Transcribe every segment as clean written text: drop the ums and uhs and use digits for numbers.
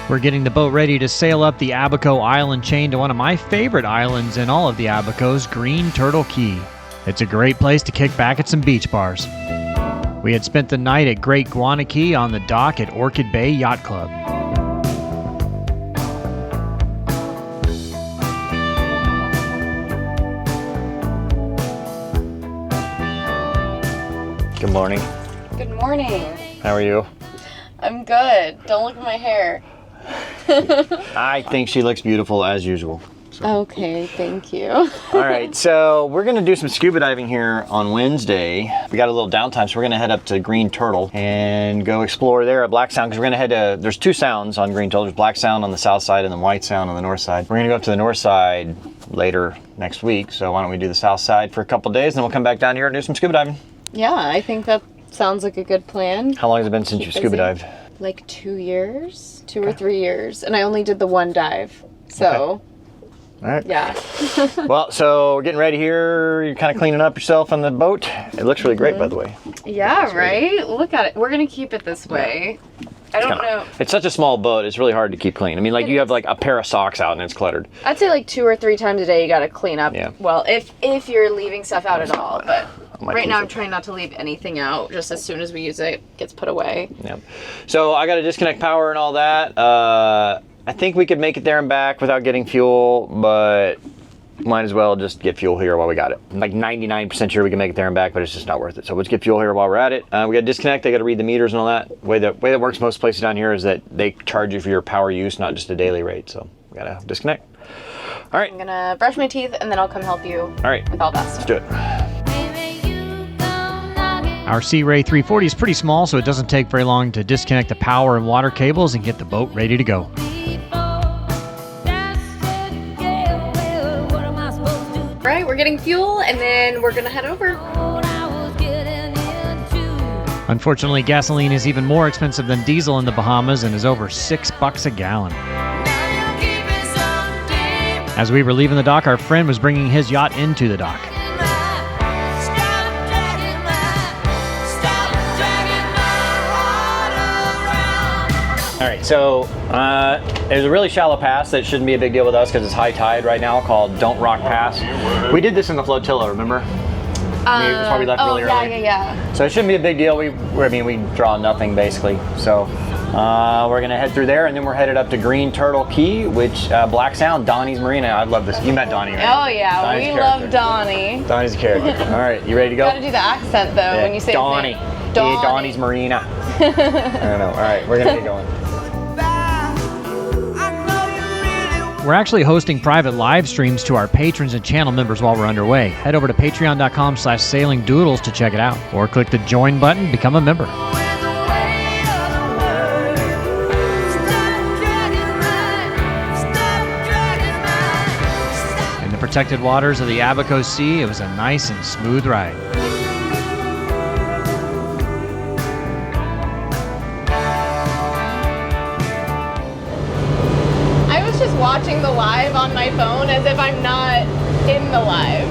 We're getting the boat ready to sail up the Abaco island chain to one of my favorite islands in all of the Abacos, Green Turtle Key. It's a great place to kick back at some beach bars. We had spent the night at Great Guana Key on the dock at Orchid Bay Yacht Club. Good morning. Good morning. How are you? I'm good. Don't look at my hair. I think she looks beautiful as usual. So. Okay, thank you. All right, so we're gonna do some scuba diving here on Wednesday. We got a little downtime, so we're gonna head up to Green Turtle and go explore there at Black Sound, because we're gonna head to, there's two sounds on Green Turtle. There's Black Sound on the south side and then White Sound on the north side. We're gonna go up to the north side later next week, so why don't we do the south side for a couple days, and then we'll come back down here and do some scuba diving. Yeah, I think that sounds like a good plan. How long has it been since you scuba dived? Like 2 years, two or 3 years, and I only did the one dive, so. Okay. All right. Yeah. Well, so we're getting ready here. You're kind of cleaning up yourself on the boat. It looks really great, by the way. Yeah, right? Look at it. We're going to keep it this way. I don't know. It's such a small boat. It's really hard to keep clean. I mean, like you have like a pair of socks out and it's cluttered. I'd say like 2 or 3 times a day you got to clean up. Yeah. Well, if you're leaving stuff out at all, but right now I'm it. trying not to leave anything out. Just as soon as we use it, it gets put away. Yeah. So I got to disconnect power and all that. I think we could make it there and back without getting fuel, but might as well just get fuel here while we got it. I'm like 99% sure we can make it there and back, but it's just not worth it. So let's get fuel here while we're at it. We got to disconnect. I got to read the meters and all that. The way that works most places down here is that they charge you for your power use, not just a daily rate. So we got to disconnect. All right. I'm gonna brush my teeth and then I'll come help you. All right. With all that stuff. Let's do it. Our Sea Ray 340 is pretty small, so it doesn't take very long to disconnect the power and water cables and get the boat ready to go. Right, we're getting fuel and then we're gonna head over. Unfortunately, gasoline is even more expensive than diesel in the Bahamas and is over $6 a gallon. As we were leaving the dock, our friend was bringing his yacht into the dock. All right, so there's a really shallow pass that shouldn't be a big deal with us because it's high tide right now, called Don't Rock Pass. We did this in the flotilla, remember? That's why we left really early. Yeah. So it shouldn't be a big deal. We draw nothing basically. So we're gonna head through there, and then we're headed up to Green Turtle Key, which Black Sound, Donnie's Marina. I love this. You met Donnie, right? Oh yeah, Donnie's we love Donnie. Donnie's a character. All right, you ready to go? You gotta do the accent though when you say Donnie. his name. Donnie. Yeah, Donnie's Marina. I don't know. All right, we're gonna get going. We're actually hosting private live streams to our patrons and channel members while we're underway. Head over to patreon.com/sailingdoodles to check it out, or click the join button to become a member. In the protected waters of the Abaco Sea, it was a nice and smooth ride. Watching the live on my phone as if I'm not in the live.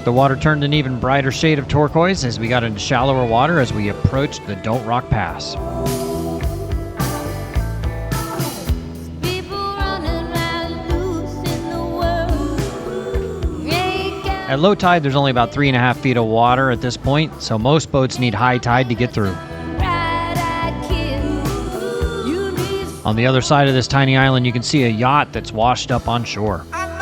The water turned an even brighter shade of turquoise as we got into shallower water as we approached the Don't Rock Pass. At low tide, there's only about 3.5 feet of water at this point, so most boats need high tide to get through. On the other side of this tiny island, you can see a yacht that's washed up on shore. I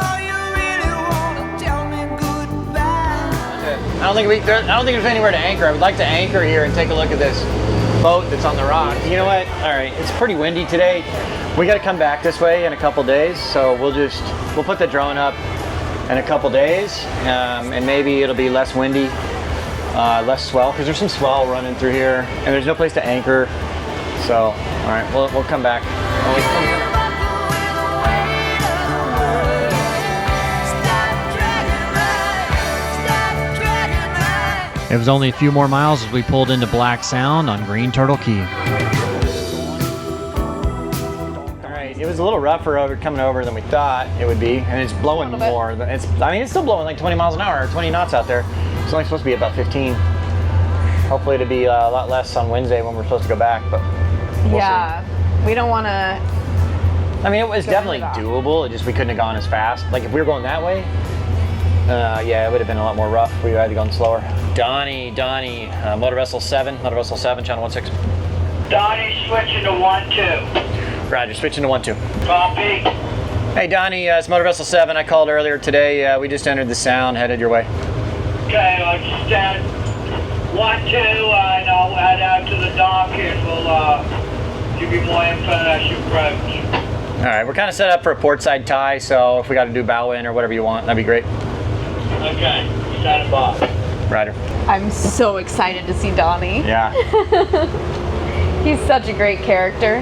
don't think there's anywhere to anchor. I would like to anchor here and take a look at this boat that's on the rock. You know what? All right, it's pretty windy today. We got to come back this way in a couple days, so we'll put the drone up in a couple days, and maybe it'll be less windy, less swell, because there's some swell running through here, and there's no place to anchor. So, all right, we'll come back. It was only a few more miles as we pulled into Black Sound on Green Turtle Key. right. It was a little rougher coming over than we thought it would be, and it's blowing more. It's still blowing like 20 miles an hour, or 20 knots out there. It's only supposed to be about 15. Hopefully it'll be a lot less on Wednesday when we're supposed to go back, but we'll see. We don't want to. I mean, it was definitely doable. It just we couldn't have gone as fast. Like if we were going that way, yeah, it would have been a lot more rough. We had to go slower. Donnie, Motor Vessel 7, channel 16. Donnie switching to 1-2. Roger, switching to 1-2. Copy. Hey Donnie, it's Motor Vessel 7. I called earlier today. We just entered the sound, headed your way. Okay, I'll just stand 1-2, and I'll head out to the dock and we'll give you more info as you approach. All right, we're kind of set up for a portside tie, so if we got to do bow in or whatever you want, that'd be great. Okay, stand by. Ryder. I'm so excited to see Donnie. Yeah. He's such a great character.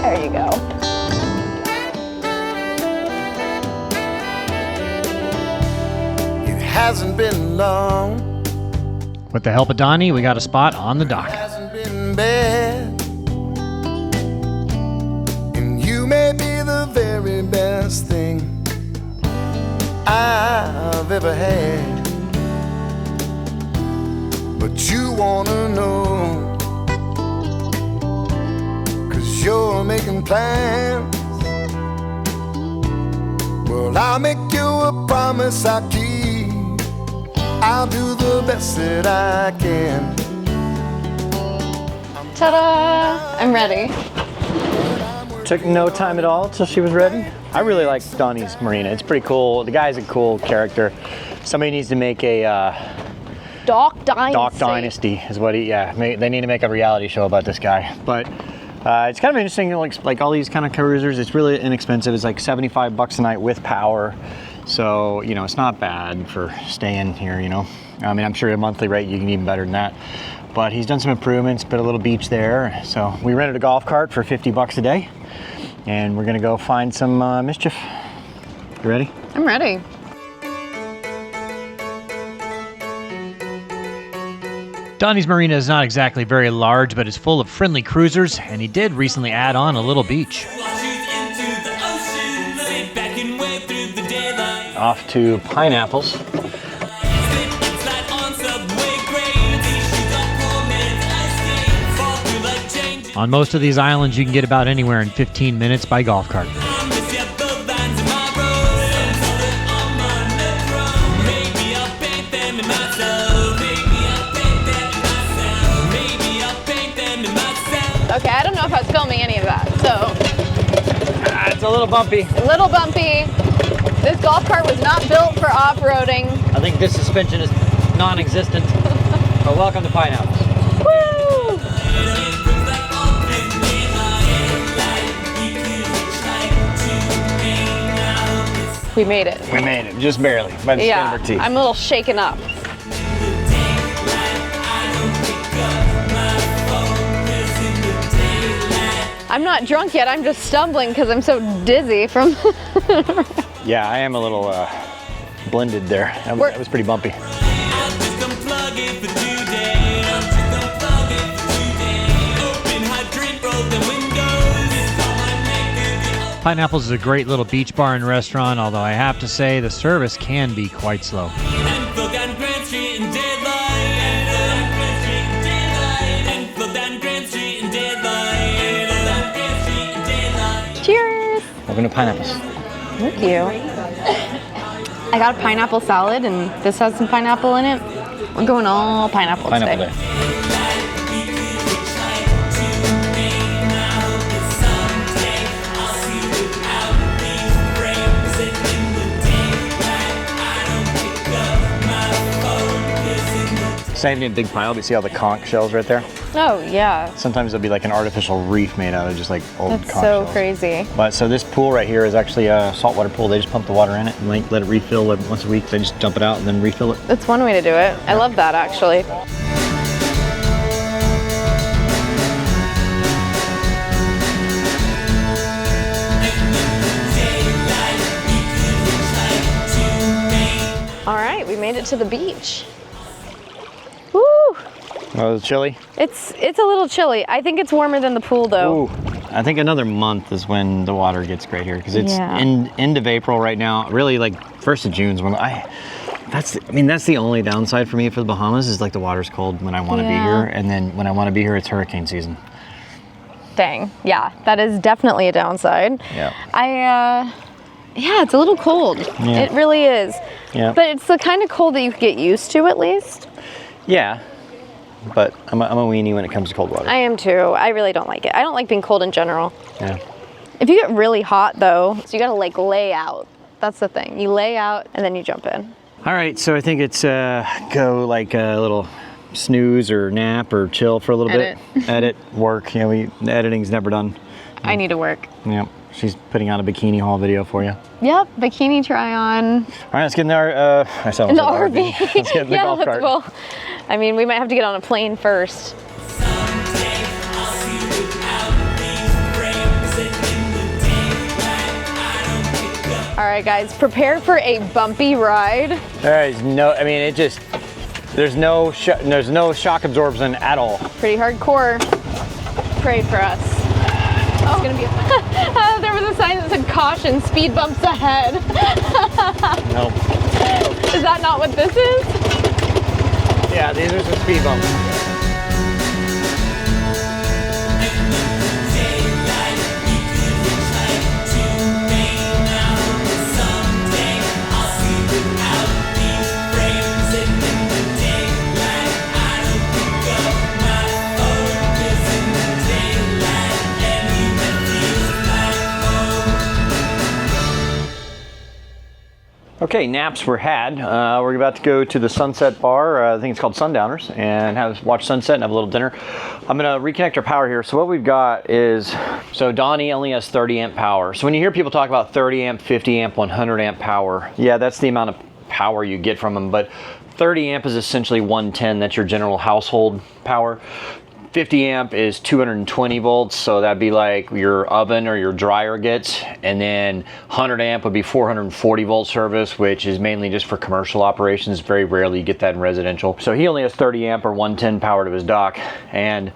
There you go. It hasn't been long. With the help of Donnie, we got a spot on the dock. It hasn't been bad. And you may be the very best thing I've ever had. But you wanna know, 'cause you're making plans. Well, I'll make you a promise I keep. I'll do the best that I can. Ta-da! I'm ready. Took no time at all till she was ready. I really like Donnie's marina. It's pretty cool. The guy's a cool character. Somebody needs to make a Dock Dynasty. Dock Dynasty is what he. Yeah, they need to make a reality show about this guy. But it's kind of interesting. Like all these kind of cruisers, it's really inexpensive. It's like $75 a night with power. So, you know, it's not bad for staying here, you know. I mean, I'm sure a monthly rate you can even better than that. But he's done some improvements, put a little beach there. So we rented a golf cart for $50 a day. And we're gonna go find some mischief. You ready? I'm ready. Donnie's marina is not exactly very large, but it's full of friendly cruisers, and he did recently add on a little beach. Off to Pineapples. On most of these islands, you can get about anywhere in 15 minutes by golf cart. Okay, I don't know if I was filming any of that, so. It's a little bumpy. A little bumpy. This golf cart was not built for off-roading. I think this suspension is non-existent. But welcome to Pineapples. Woo! We made it. We made it, just barely, by the skin of our teeth. I'm a little shaken up. I'm not drunk yet, I'm just stumbling because I'm so dizzy from... Yeah, I am a little blended there. That was pretty bumpy. Pineapples is a great little beach bar and restaurant, although I have to say the service can be quite slow. Cheers! Welcome to Pineapples. Thank you. I got a pineapple salad and this has some pineapple in it. We're going all pineapple today. Day. Saved in a big pile, but you see all the conch shells right there? Oh, yeah. Sometimes there'll be like an artificial reef made out of just like old That's conch so shells. crazy. But so this pool right here is actually a saltwater pool. They just pump the water in it and like let it refill once a week. They just dump it out and then refill it. That's one way to do it. I love that, actually. we made it to the beach. Woo! Oh, it's chilly? It's a little chilly. I think it's warmer than the pool though. Ooh. I think another month is when the water gets great here because it's end of April right now. Really, like 1st of June is when that's the only downside for me for the Bahamas is like the water's cold when I want to be here, and then when I want to be here, it's hurricane season. Dang, yeah, that is definitely a downside. Yeah. Yeah, it's a little cold. Yeah. It really is. Yeah. But it's the kind of cold that you could get used to at least. Yeah. But I'm a weenie when it comes to cold water. I am too. I really don't like it. I don't like being cold in general. Yeah. If you get really hot though, so you gotta like lay out. That's the thing. You lay out and then you jump in. All right, so I think it's go like a little snooze or nap or chill for a little bit. Edit, work. The editing's never done. I need to work. Yep. She's putting on a bikini haul video for you. Yep, bikini try on. All right, let's get in our In the RV. Let's get in the golf cart. Well, I mean, we might have to get on a plane first. All right, guys, prepare for a bumpy ride. There is no, I mean, there's no shock absorption at all. Pretty hardcore. Pray for us. It's gonna be. There was a sign that said caution, speed bumps ahead. Nope. Is that not what this is? Yeah, these are some speed bumps. Okay, naps were had. We're about to go to the Sunset Bar. I think it's called Sundowners, and watch sunset and have a little dinner. I'm gonna reconnect our power here. So what we've got is, so Donnie only has 30 amp power. So when you hear people talk about 30 amp, 50 amp, 100 amp power, yeah, that's the amount of power you get from them. But 30 amp is essentially 110. That's your general household power. 50 amp is 220 volts, so that'd be like your oven or your dryer gets, and then 100 amp would be 440 volt service, which is mainly just for commercial operations. Very rarely you get that in residential. So he only has 30 amp or 110 power to his dock, and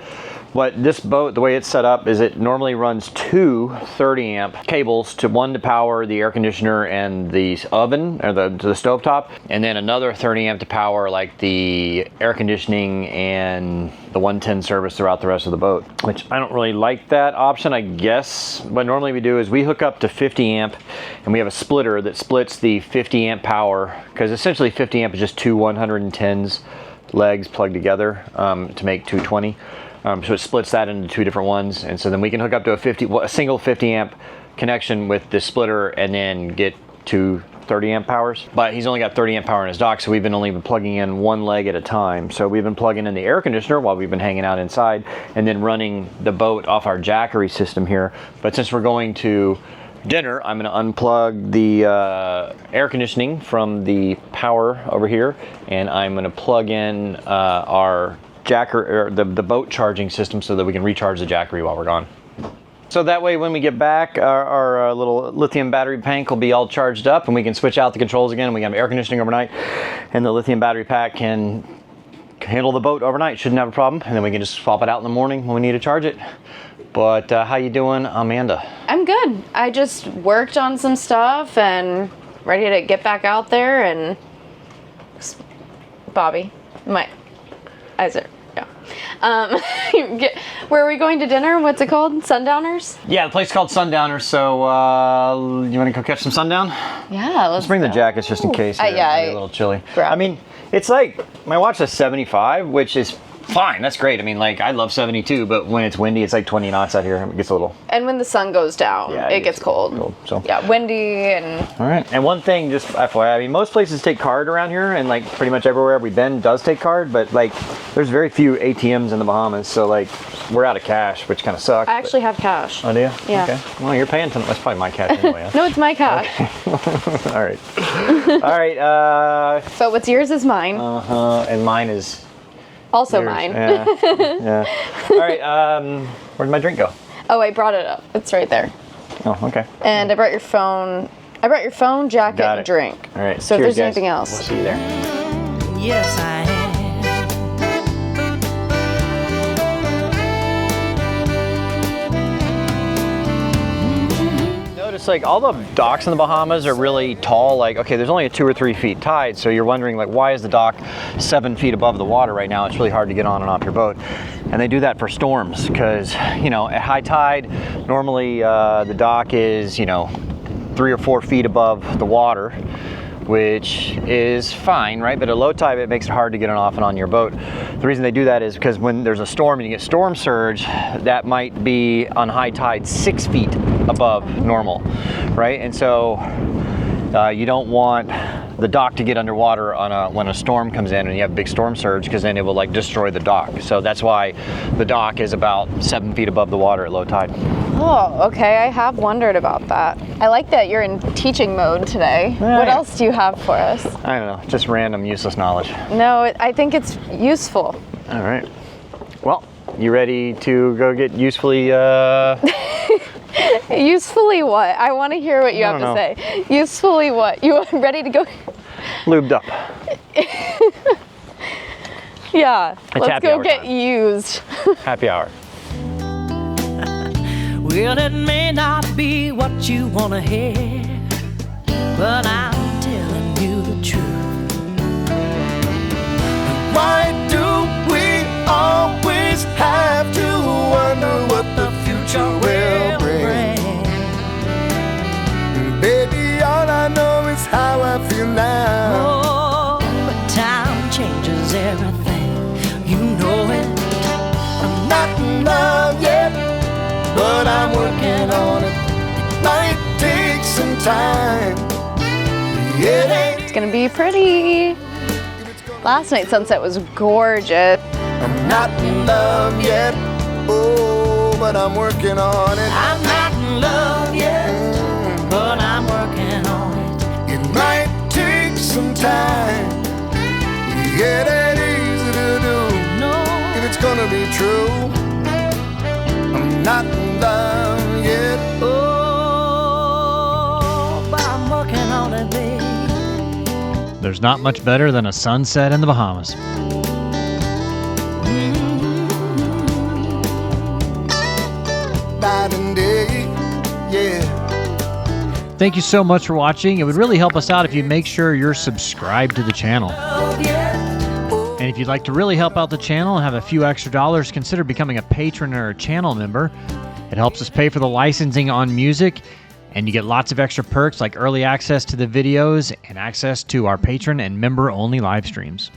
what this boat, the way it's set up, is it normally runs two 30 amp cables, one to power the air conditioner and the oven, or the stovetop, and then another 30 amp to power like the air conditioning and the 110 service throughout the rest of the boat, which I don't really like that option, I guess. What normally we do is we hook up to 50 amp and we have a splitter that splits the 50 amp power, because essentially 50 amp is just two 110s legs plugged together to make 220. So it splits that into two different ones, and so then we can hook up to a single 50 amp connection with the splitter and then get two 30 amp powers. But he's only got 30 amp power in his dock, so we've only been plugging in one leg at a time. So we've been plugging in the air conditioner while we've been hanging out inside, and then running the boat off our Jackery system here. But since we're going to dinner, I'm going to unplug the air conditioning from the power over here, and I'm going to plug in our or the boat charging system so that we can recharge the Jackery while we're gone. So that way when we get back, our little lithium battery pack will be all charged up, and we can switch out the controls again. We can have air conditioning overnight, and the lithium battery pack can handle the boat overnight. Shouldn't have a problem, and then we can just swap it out in the morning when we need to charge it. But how you doing, Amanda? I'm good. I just worked on some stuff and ready to get back out there, and Bobby, Isaac. Where are we going to dinner? What's it called? Sundowners? Yeah, the place is called Sundowners. So you want to go catch some sundown? Yeah, let's bring the jackets just in case. Yeah, a little chilly. Grab. I mean, it's like my watch says 75, which is fine. That's great. I mean, like I love 72, but when it's windy, it's like 20 knots out here. It gets a little. And when the sun goes down, it gets cold. So yeah, windy and. All right. And one thing, just FYI, I mean, most places take card around here, and like pretty much everywhere we've been does take card, but like there's very few ATMs in the Bahamas, so like we're out of cash, which kind of sucks. I actually have cash. Oh, do you? Yeah. Okay. Well, you're paying. That's probably my cash anyway. Huh? No, it's my cash. Okay. All right. All right. So what's yours is mine. And mine is. Also mine. Yeah. Yeah. All right. Where'd my drink go? Oh, I brought it up. It's right there. Oh, okay. And I brought your phone. I brought your phone, jacket, Got and it. drink. All right. So if cheers, there's guys. anything else. We'll see you there. Yes, I am. Notice like all the docks in the Bahamas are really tall. Like, okay, there's only a 2 or 3 feet tide, so you're wondering like, why is the dock 7 feet above the water right now? It's really hard to get on and off your boat, and they do that for storms because you know at high tide, normally the dock is 3 or 4 feet above the water, which is fine, right? But at low tide, it makes it hard to get on off and on your boat. The reason they do that is because when there's a storm and you get storm surge, that might be on high tide 6 feet above normal, right? And so you don't want the dock to get underwater on when a storm comes in and you have a big storm surge, because then it will like destroy the dock. So that's why the dock is about 7 feet above the water at low tide. Oh, okay. I have wondered about that. I like that you're in teaching mode today. Yeah, What yeah. else do you have for us? I don't know, just random useless knowledge. No, I think it's useful. All right. Well, you ready to go get usefully Usefully what? I want to hear what you have to say. Usefully what? You ready to go? lubed up? Yeah. Let's happy go hour get time. used. Happy hour. Well, it may not be what you want to hear, but I'm telling you the truth. Why do we always have to wonder what the future will bring? Baby, all I know is how I feel now. Oh, but time changes everything. You know it. I'm not in love yet, but I'm working on it. It might take some time. It ain't. It's gonna be pretty. Last night's sunset was gorgeous. I'm not in love yet. Oh, but I'm working on it. I'm not in love yet, but I'm working on it. It might take some time. Yeah, it ain't easy to do. No, If it's gonna be true, I'm not in love yet. oh, but I'm working on it, babe. There's not much better than a sunset in the Bahamas. Night and day, yeah. Thank you so much for watching. It would really help us out if you make sure you're subscribed to the channel. And if you'd like to really help out the channel and have a few extra dollars, consider becoming a patron or a channel member. It helps us pay for the licensing on music, and you get lots of extra perks like early access to the videos and access to our patron and member-only live streams.